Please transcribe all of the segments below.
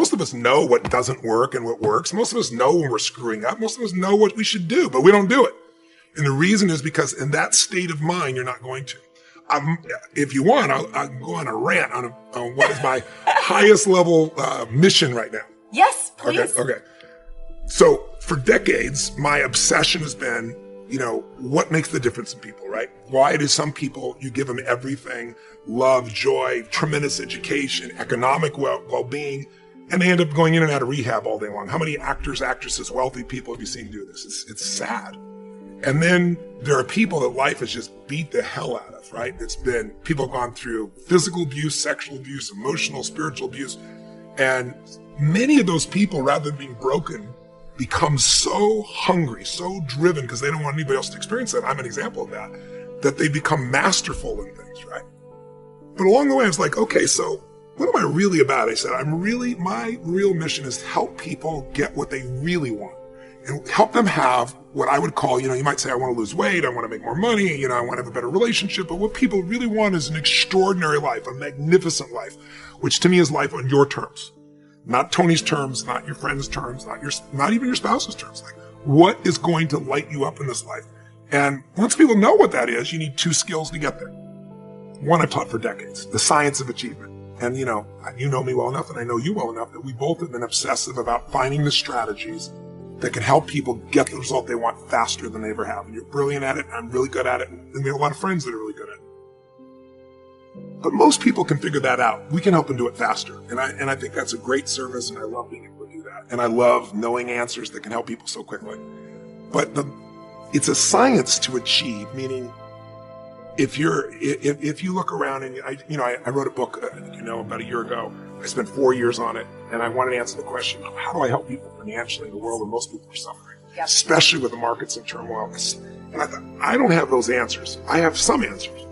most of us know what doesn't work and what works. Most of us know when we're screwing up. Most of us know what we should do, but we don't do it. And the reason is because in that state of mind, you're not going to. If you want, I'll go on a rant on what is my highest level mission right now. Yes, please. Okay. So for decades, my obsession has been, what makes the difference in people, right? Why do some people, you give them everything, love, joy, tremendous education, economic well-being, and they end up going in and out of rehab all day long? How many actors, actresses, wealthy people have you seen do this? It's sad. And then there are people that life has just beat the hell out of, right? People have gone through physical abuse, sexual abuse, emotional, spiritual abuse. And many of those people, rather than being broken, become so hungry, so driven, because they don't want anybody else to experience that. I'm an example of that they become masterful in things, right? But along the way, I was like, okay, so what am I really about? I said, my real mission is to help people get what they really want and help them have what I would call, you might say, I want to lose weight, I want to make more money, I want to have a better relationship. But what people really want is an extraordinary life, a magnificent life, which to me is life on your terms. Not Tony's terms, not your friend's terms, not even your spouse's terms. Like, what is going to light you up in this life? And once people know what that is, you need two skills to get there. One I've taught for decades, the science of achievement. And you know me well enough, and I know you well enough, that we both have been obsessive about finding the strategies that can help people get the result they want faster than they ever have. And you're brilliant at it, and I'm really good at it, and we have a lot of friends that are really good at it. But most people can figure that out. We can help them do it faster. And I think that's a great service, and I love being able to do that. And I love knowing answers that can help people so quickly. But it's a science to achieve, meaning if you look around and I wrote a book, about a year ago. I spent 4 years on it, and I wanted to answer the question, how do I help people financially in a world where most people are suffering, especially with the markets in turmoil? And I thought, I don't have those answers. I have some answers.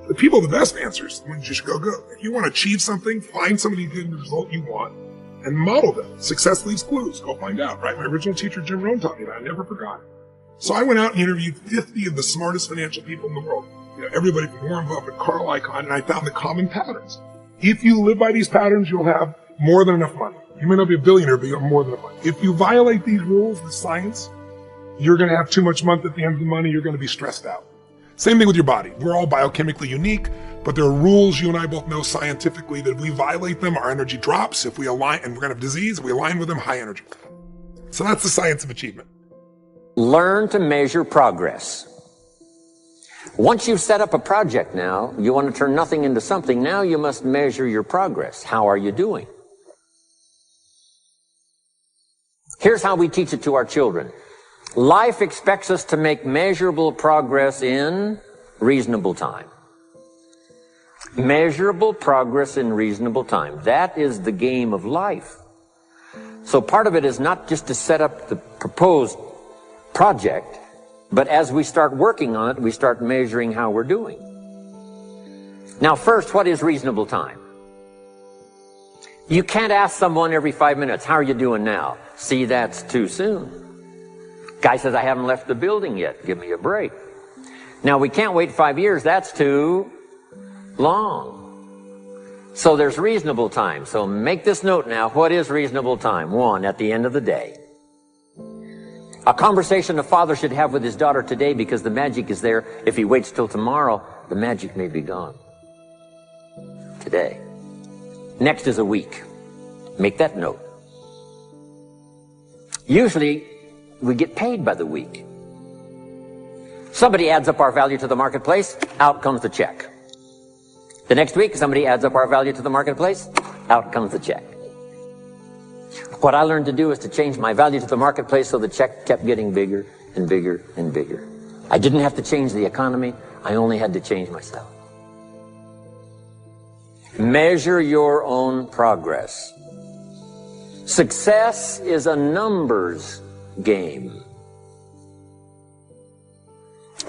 The people with the best answers, the ones you should go. If you want to achieve something, find somebody who did the result you want and model them. Success leaves clues. Go find out, right? My original teacher, Jim Rohn, taught me that. I never forgot it. So I went out and interviewed 50 of the smartest financial people in the world. Everybody from Warren Buffett, Carl Icahn, and I found the common patterns. If you live by these patterns, you'll have more than enough money. You may not be a billionaire, but you'll have more than enough money. If you violate these rules, the science, you're going to have too much money at the end of the money. You're going to be stressed out. Same thing with your body. We're all biochemically unique, but there are rules you and I both know scientifically that if we violate them, our energy drops. If we align, and we're going to have disease, if we align with them, high energy. So that's the science of achievement. Learn to measure progress. Once you've set up a project now, you want to turn nothing into something. Now you must measure your progress. How are you doing? Here's how we teach it to our children. Life expects us to make measurable progress in reasonable time. Measurable progress in reasonable time. That is the game of life. So part of it is not just to set up the proposed project, but as we start working on it, we start measuring how we're doing. Now, first, what is reasonable time? You can't ask someone every 5 minutes, how are you doing now? See, that's too soon. Guy says, I haven't left the building yet. Give me a break. Now, we can't wait 5 years. That's too long. So there's reasonable time. So make this note now. What is reasonable time? 1, at the end of the day. A conversation a father should have with his daughter today, because the magic is there. If he waits till tomorrow, the magic may be gone. Today. Next is a week. Make that note. Usually, we get paid by the week. Somebody adds up our value to the marketplace, out comes the check. The next week, somebody adds up our value to the marketplace, out comes the check. What I learned to do is to change my value to the marketplace so the check kept getting bigger and bigger and bigger. I didn't have to change the economy. I only had to change myself. Measure your own progress. Success is a numbers game.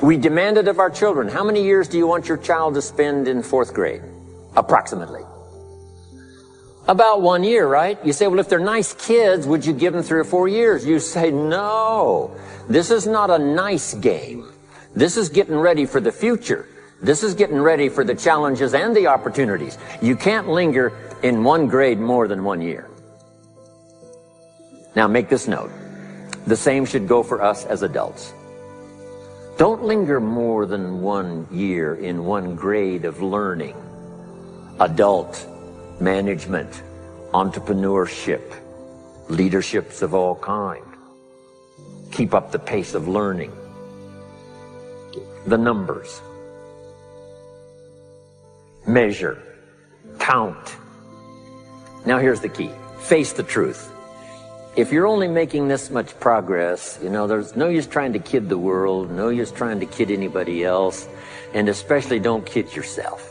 We demanded of our children, how many years do you want your child to spend in 4th grade? Approximately. About 1 year, right? You say, well, if they're nice kids, would you give them 3 or 4 years? You say, no. This is not a nice game. This is getting ready for the future. This is getting ready for the challenges and the opportunities. You can't linger in 1 grade more than 1 year. Now make this note. The same should go for us as adults. Don't linger more than 1 year in one grade of learning. Adult, management, entrepreneurship, leaderships of all kind. Keep up the pace of learning. The numbers. Measure. Count. Now here's the key. Face the truth. If you're only making this much progress, there's no use trying to kid the world, no use trying to kid anybody else, and especially don't kid yourself.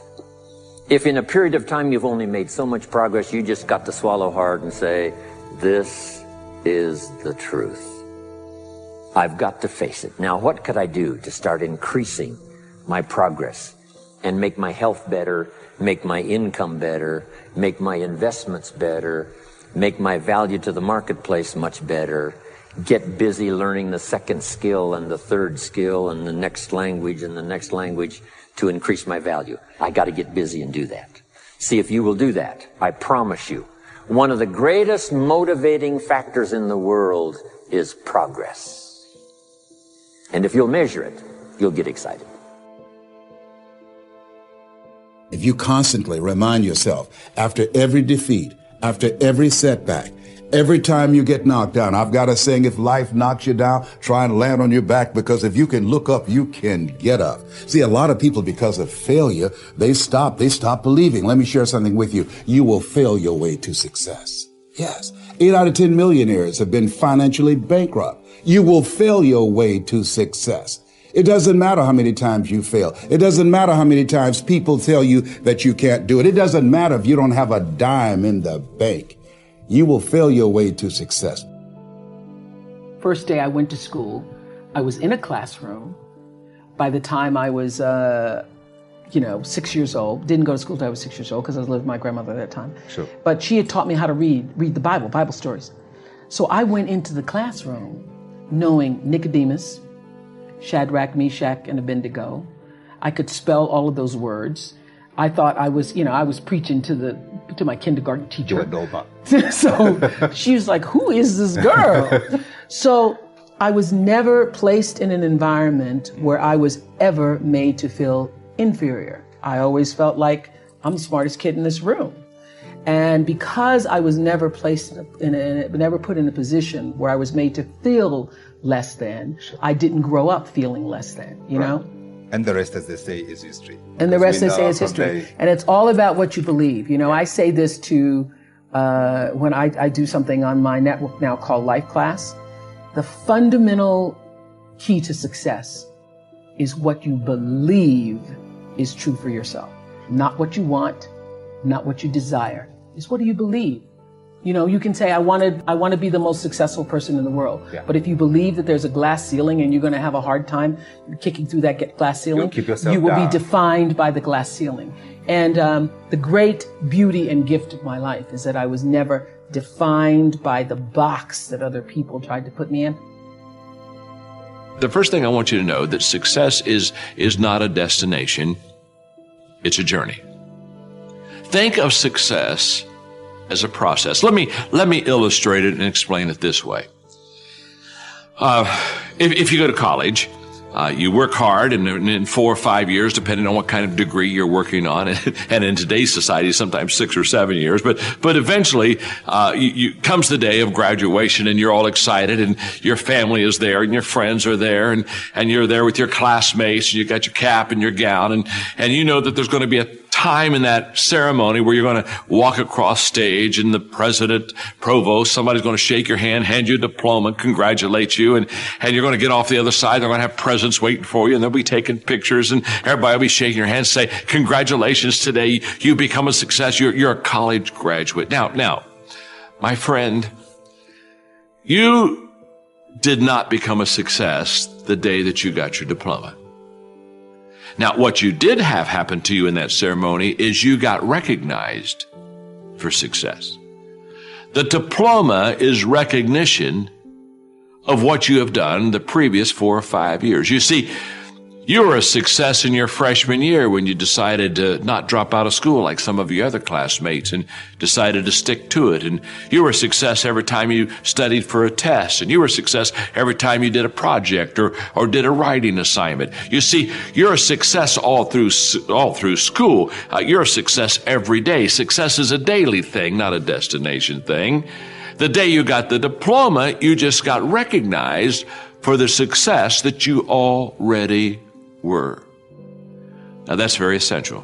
If in a period of time you've only made so much progress, you just got to swallow hard and say, this is the truth. I've got to face it. Now, what could I do to start increasing my progress and make my health better, make my income better, make my investments better, make my value to the marketplace much better, get busy learning the second skill and the third skill and the next language and the next language to increase my value? I got to get busy and do that. See, if you will do that, I promise you, one of the greatest motivating factors in the world is progress. And if you'll measure it, you'll get excited. If you constantly remind yourself, after every defeat, after every setback, every time you get knocked down, I've got a saying, if life knocks you down, try and land on your back, because if you can look up, you can get up. See, a lot of people, because of failure, they stop believing. Let me share something with you. You will fail your way to success. Yes. 8 out of 10 millionaires have been financially bankrupt. You will fail your way to success. It doesn't matter how many times you fail. It doesn't matter how many times people tell you that you can't do it. It doesn't matter if you don't have a dime in the bank. You will fail your way to success. First day I went to school, I was in a classroom. By the time I was, 6 years old, didn't go to school until I was 6 years old because I was living with my grandmother at that time. Sure. But she had taught me how to read the Bible stories. So I went into the classroom knowing Nicodemus, Shadrach, Meshach, and Abednego. I could spell all of those words. I thought I was preaching to my kindergarten teacher. So she was like, who is this girl? So I was never placed in an environment where I was ever made to feel inferior. I always felt like I'm the smartest kid in this room. And because I was never placed never put in a position where I was made to feel less than, I didn't grow up feeling less than, you know? And the rest, as they say, is history. And the rest, they say, is history. And it's all about what you believe. I say this to, when I do something on my network now called Life Class, the fundamental key to success is what you believe is true for yourself. Not what you want, not what you desire. It's what do you believe? You can say, I want to be the most successful person in the world. Yeah. But if you believe that there's a glass ceiling and you're going to have a hard time kicking through that glass ceiling, you will be defined by the glass ceiling. And the great beauty and gift of my life is that I was never defined by the box that other people tried to put me in. The first thing I want you to know that success is not a destination, it's a journey. Think of success as a process. Let me illustrate it and explain it this way. If you go to college, you work hard, and in 4 or 5 years, depending on what kind of degree you're working on, and in today's society, sometimes 6 or 7 years, but eventually, comes the day of graduation, and you're all excited, and your family is there, and your friends are there, and you're there with your classmates, and you got your cap and your gown, and you know that there's going to be a time in that ceremony where you're going to walk across stage, and the president, provost, somebody's going to shake your hand, hand you a diploma, congratulate you, and you're going to get off the other side. They're going to have presents waiting for you, and they'll be taking pictures, and everybody will be shaking your hand, say, congratulations, today you become a success. You're a college graduate. Now, my friend, you did not become a success the day that you got your diploma. Now, what you did have happen to you in that ceremony is you got recognized for success. The diploma is recognition of what you have done the previous 4 or 5 years. You see, You were a success in your freshman year when you decided to not drop out of school like some of your other classmates and decided to stick to it. And you were a success every time you studied for a test. And you were a success every time you did a project or did a writing assignment. You see, you're a success all through school. You're a success every day. Success is a daily thing, not a destination thing. The day you got the diploma, you just got recognized for the success that you already were. Now that's very essential,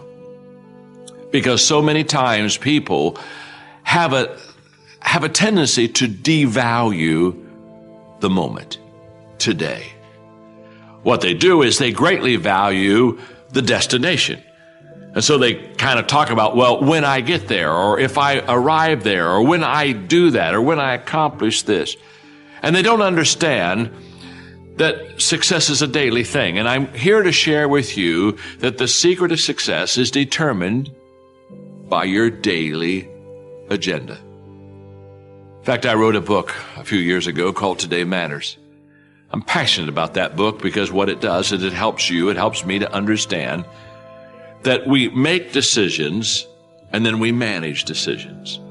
because so many times people have a tendency to devalue the moment, today. What they do is they greatly value the destination. And so they kind of talk about, well, when I get there, or if I arrive there, or when I do that, or when I accomplish this. And they don't understand that success is a daily thing. And I'm here to share with you that the secret of success is determined by your daily agenda. In fact, I wrote a book a few years ago called Today Matters. I'm passionate about that book because what it does is it helps me to understand that we make decisions and then we manage decisions.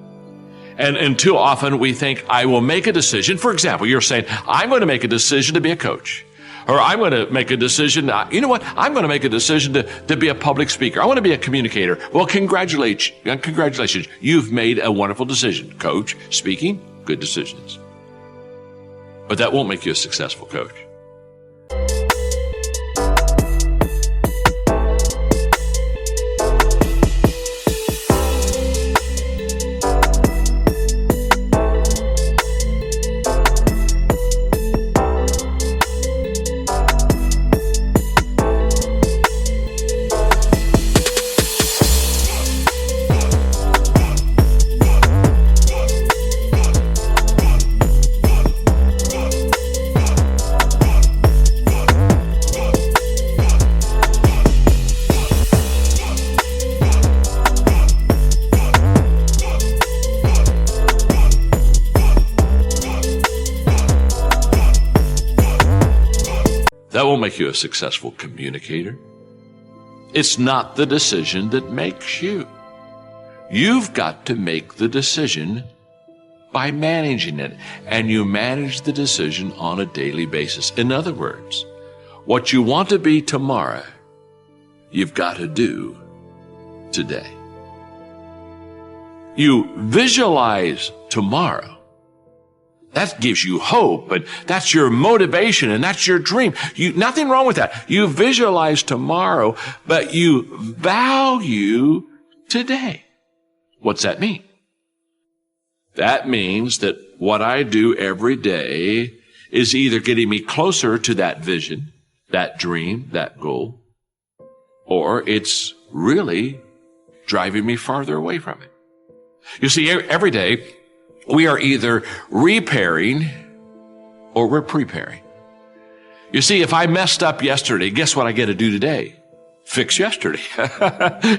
And too often we think, I will make a decision. For example, you're saying, I'm going to make a decision to be a coach. Or I'm going to make a decision, you know what? I'm going to make a decision to be a public speaker. I want to be a communicator. Well, congratulations. You've made a wonderful decision. Coach, speaking, good decisions. But that won't make you a successful coach. That won't make you a successful communicator. It's not the decision that makes you. You've got to make the decision by managing it, and you manage the decision on a daily basis. In other words, what you want to be tomorrow, you've got to do today. You visualize tomorrow. That gives you hope, and that's your motivation, and that's your dream. Nothing wrong with that. You visualize tomorrow, but you value today. What's that mean? That means that what I do every day is either getting me closer to that vision, that dream, that goal, or it's really driving me farther away from it. You see, every day, we are either repairing or we're preparing. You see, if I messed up yesterday, guess what I get to do today? Fix yesterday.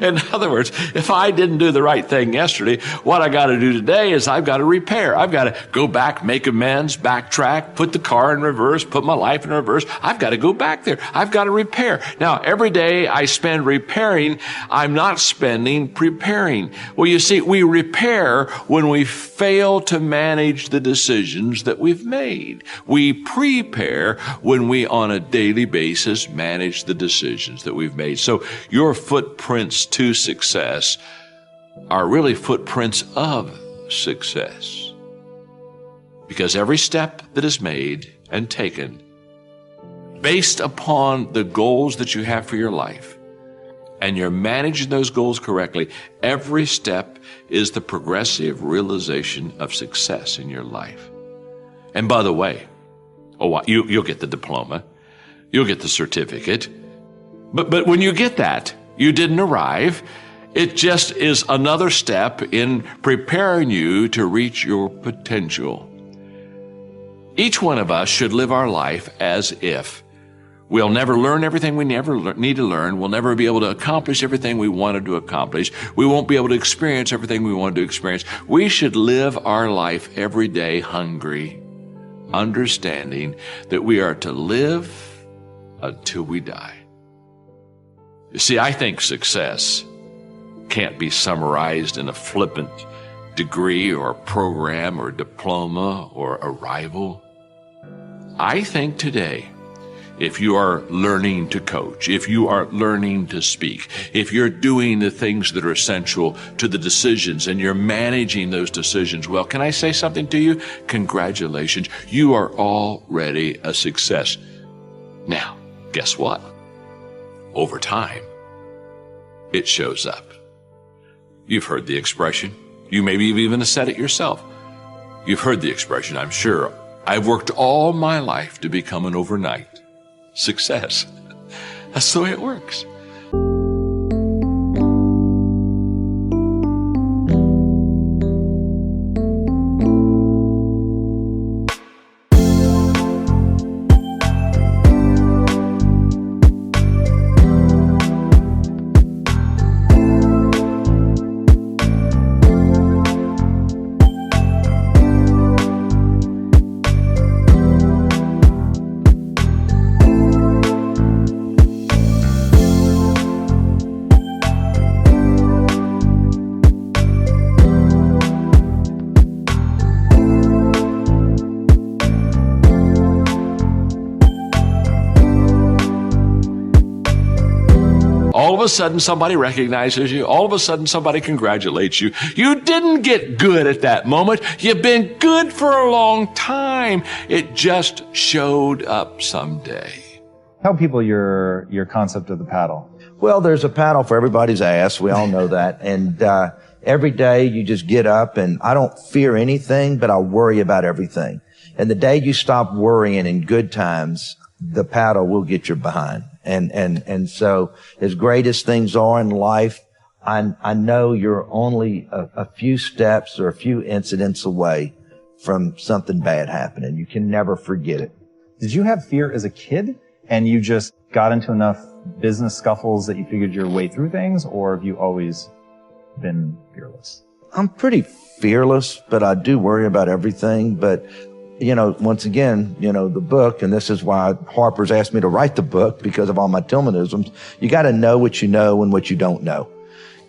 In other words, if I didn't do the right thing yesterday, what I got to do today is I've got to repair. I've got to go back, make amends, backtrack, put the car in reverse, put my life in reverse. I've got to go back there. I've got to repair. Now, every day I spend repairing, I'm not spending preparing. Well, you see, we repair when we fail to manage the decisions that we've made. We prepare when we, on a daily basis, manage the decisions that we've made. So your footprints to success are really footprints of success. Because every step that is made and taken based upon the goals that you have for your life, and you're managing those goals correctly, every step is the progressive realization of success in your life. And by the way, you'll get the diploma, you'll get the certificate, but when you get that, you didn't arrive. It just is another step in preparing you to reach your potential. Each one of us should live our life as if we'll never learn everything we need to learn. We'll never be able to accomplish everything we wanted to accomplish. We won't be able to experience everything we wanted to experience. We should live our life every day hungry, understanding that we are to live until we die. You see, I think success can't be summarized in a flippant degree or program or diploma or arrival. I think today, if you are learning to coach, if you are learning to speak, if you're doing the things that are essential to the decisions and you're managing those decisions well, can I say something to you? Congratulations. You are already a success. Now, guess what? Over time, it shows up. You've heard the expression. You maybe even said it yourself. You've heard the expression, I'm sure. I've worked all my life to become an overnight success. That's the way it works. All of a sudden, somebody recognizes you. All of a sudden, somebody congratulates you. You didn't get good at that moment. You've been good for a long time. It just showed up someday. Tell people your concept of the paddle. Well, there's a paddle for everybody's ass. We all know that. And every day you just get up, and I don't fear anything, but I worry about everything. And the day you stop worrying in good times, the paddle will get your behind. And so as great as things are in life, I know you're only a few steps or a few incidents away from something bad happening. You can never forget it. Did you have fear as a kid and you just got into enough business scuffles that you figured your way through things, or have you always been fearless? I'm pretty fearless, but I do worry about everything. But you know, once again, you know, the book, and this is why Harper's asked me to write the book, because of all my Tillmanisms. You got to know what you know and what you don't know.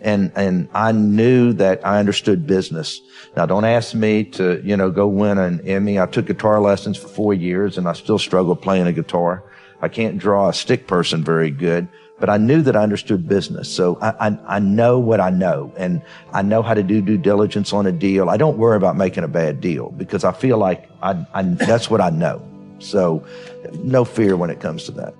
And I knew that I understood business. Now, don't ask me to, you know, go win an Emmy. I took guitar lessons for 4 years, and I still struggle playing a guitar. I can't draw a stick person very good, but I knew that I understood business. So I know what I know, and I know how to do due diligence on a deal. I don't worry about making a bad deal because I feel like that's what I know. So no fear when it comes to that.